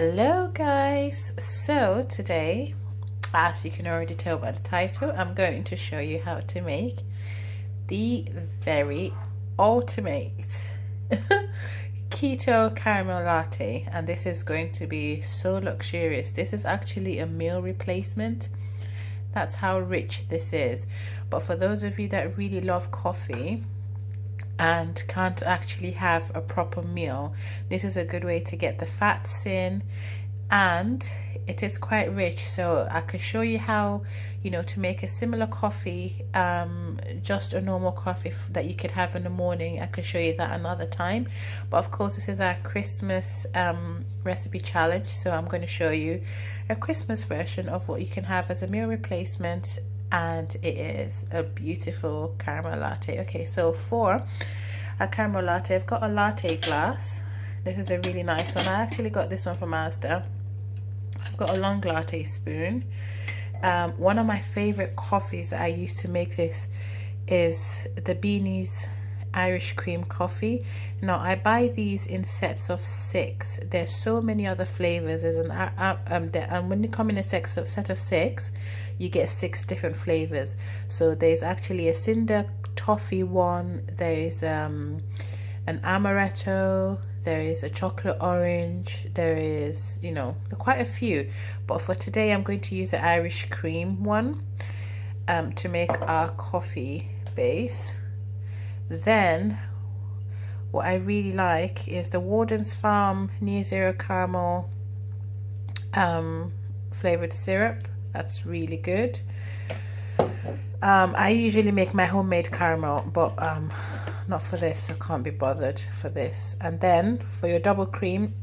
Hello guys, so today, as you can already tell by the title, I'm going to show you how to make the very ultimate keto caramel latte, and this is going to be so luxurious. This is actually a meal replacement. That's how rich this is. But for those of you that really love coffee and can't actually have a proper meal, this is a good way to get the fats in, and it is quite rich. So I could show you how, to make a similar coffee, just a normal coffee that you could have in the morning. I could show you that another time, but of course this is our Christmas recipe challenge, so I'm going to show you a Christmas version of what you can have as a meal replacement, and it is a beautiful caramel latte. Okay, so for a caramel latte, I've got a latte glass. This is a really nice one. I actually got this one from Asda. I've got a long latte spoon. One of my favorite coffees that I used to make this is the Beanie's Irish cream coffee. Now I buy these in sets of 6. There's so many other flavors. There's and when you come in a set of 6, you get 6 different flavors. So there's actually a cinder toffee one, there is an amaretto, there is a chocolate orange, there is quite a few, but for today I'm going to use the Irish cream one to make our coffee base. Then what I really like is the Walden's Farm Near Zero Caramel flavored syrup. That's really good. I usually make my homemade caramel, but not for this. I can't be bothered for this. And then for your double cream,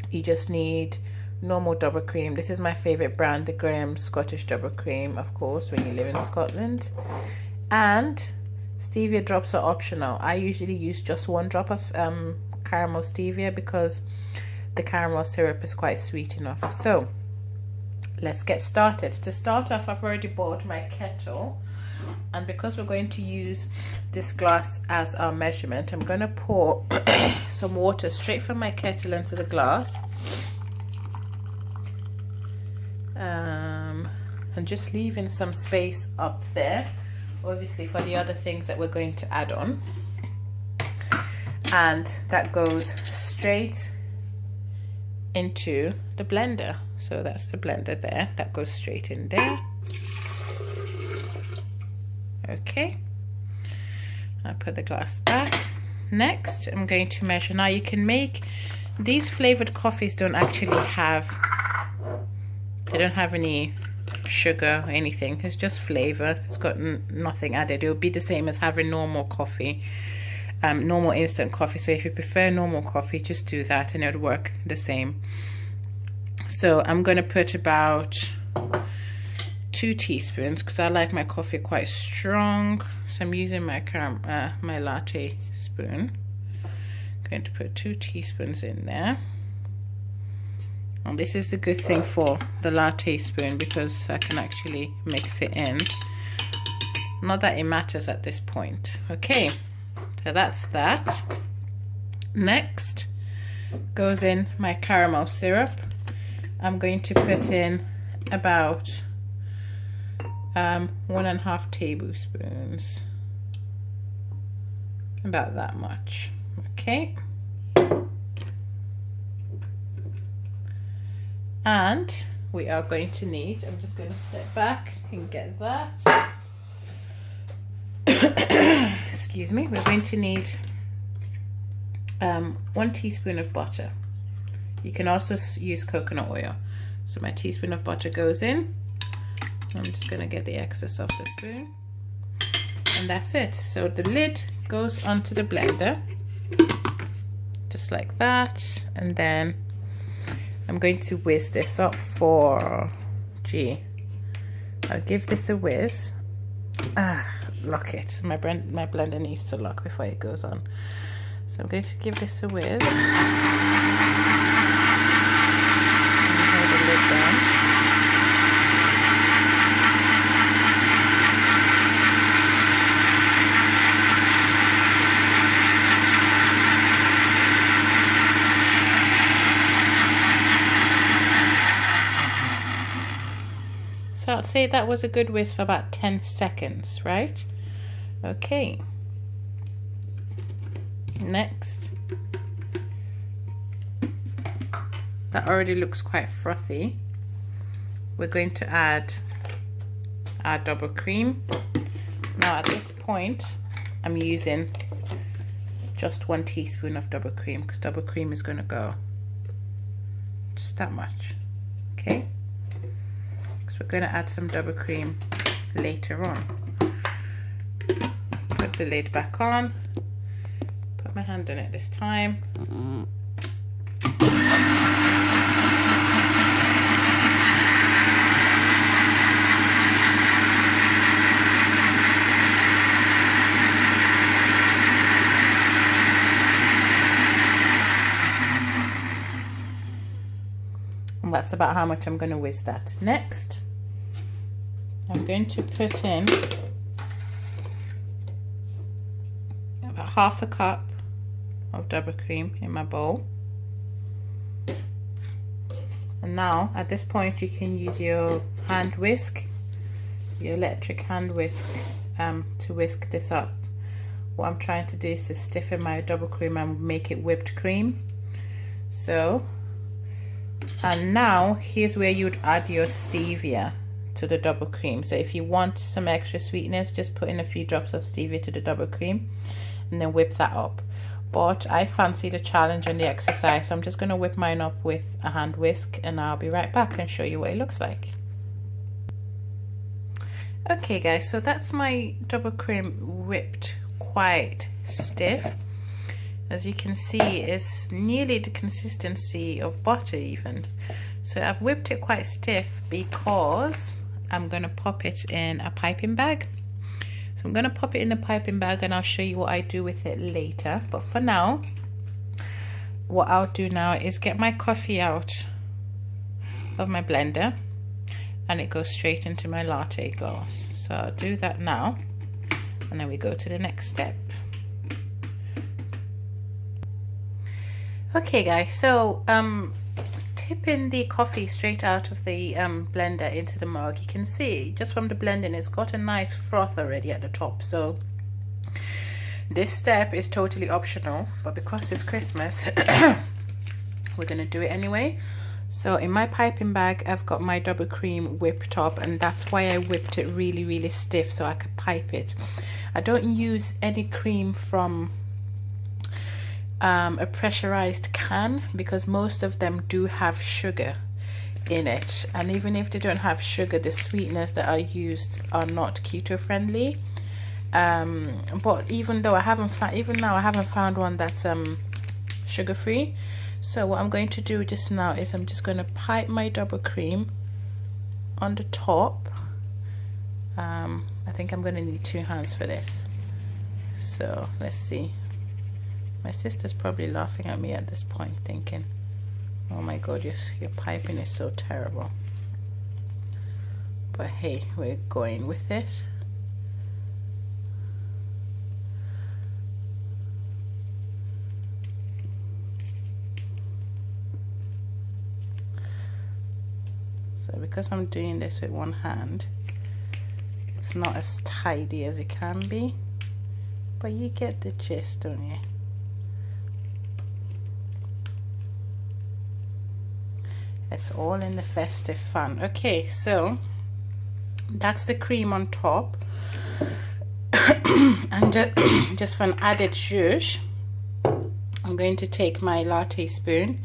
you just need normal double cream. This is my favorite brand, the Graham Scottish double cream, of course, when you live in Scotland. And stevia drops are optional. I usually use just 1 drop of caramel stevia because the caramel syrup is quite sweet enough. So let's get started. To start off, I've already bought my kettle, and because we're going to use this glass as our measurement, I'm going to pour some water straight from my kettle into the glass, and just leaving some space up there, obviously for the other things that we're going to add on. And that goes straight into the blender. So that's the blender there, that goes straight in there. Okay, I'll put the glass back. Next I'm going to measure. Now you can make these flavored coffees, they don't have any sugar or anything. It's just flavor. It's got nothing added. It will be the same as having normal coffee, normal instant coffee. So if you prefer normal coffee, just do that and it would work the same. So I'm going to put about 2 teaspoons because I like my coffee quite strong. So I'm using my my latte spoon. I'm going to put 2 teaspoons in there. And this is the good thing for the latte spoon, because I can actually mix it in. Not that it matters at this point. Okay, so that's that. Next goes in my caramel syrup. I'm going to put in about 1.5 tablespoons, about that much. Okay, and we are going to need, I'm just going to step back and get that. Excuse me. We're going to need 1 teaspoon of butter. You can also use coconut oil. So my teaspoon of butter goes in. I'm just going to get the excess off the spoon, and that's it. So the lid goes onto the blender just like that, and then I'm going to whisk this up for I'll give this a whiz. Lock it. My blender needs to lock before it goes on, so I'm going to give this a whiz. Hold the lid down. So I'd say that was a good whisk for about 10 seconds, right? Okay. Next. That already looks quite frothy. We're going to add our double cream. Now at this point, I'm using just 1 teaspoon of double cream because double cream is going to go just that much. Okay, so we're going to add some double cream later on. Put the lid back on, put my hand on it this time. That's about how much I'm going to whisk that. Next, I'm going to put in about half a cup of double cream in my bowl. And now at this point you can use your hand whisk, your electric hand whisk, to whisk this up. What I'm trying to do is to stiffen my double cream and make it whipped cream. So, and now here's where you'd add your stevia to the double cream. So if you want some extra sweetness, just put in a few drops of stevia to the double cream and then whip that up. But I fancy the challenge and the exercise, so I'm just going to whip mine up with a hand whisk, and I'll be right back and show you what it looks like. Okay guys, so that's my double cream whipped quite stiff. As you can see, it's nearly the consistency of butter even. So I've whipped it quite stiff because I'm going to pop it in a piping bag. So I'm going to pop it in a piping bag and I'll show you what I do with it later. But for now, what I'll do now is get my coffee out of my blender and it goes straight into my latte glass. So I'll do that now and then we go to the next step. Okay guys, so tipping the coffee straight out of the blender into the mug, you can see just from the blending it's got a nice froth already at the top. So this step is totally optional, but because it's Christmas we're gonna do it anyway. So in my piping bag I've got my double cream whipped up, and that's why I whipped it really stiff so I could pipe it. I don't use any cream from a pressurized can because most of them do have sugar in it, and even if they don't have sugar, the sweeteners that are used are not keto friendly. But even now I haven't found one that's sugar free. So what I'm going to do just now is I'm just going to pipe my double cream on the top. I think I'm going to need 2 hands for this. So let's see. My sister's probably laughing at me at this point thinking, oh my god, your piping is so terrible. But hey, we're going with it. So because I'm doing this with one hand, it's not as tidy as it can be, but you get the gist, don't you? It's all in the festive fun. Okay, so that's the cream on top. And just for an added zhuzh, I'm going to take my latte spoon,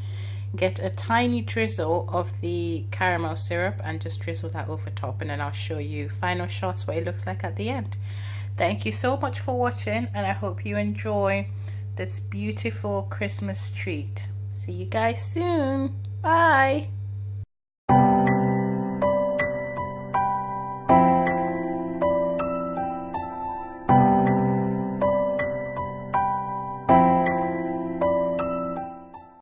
get a tiny drizzle of the caramel syrup and just drizzle that over top, and then I'll show you final shots what it looks like at the end. Thank you so much for watching, and I hope you enjoy this beautiful Christmas treat. See you guys soon. Bye.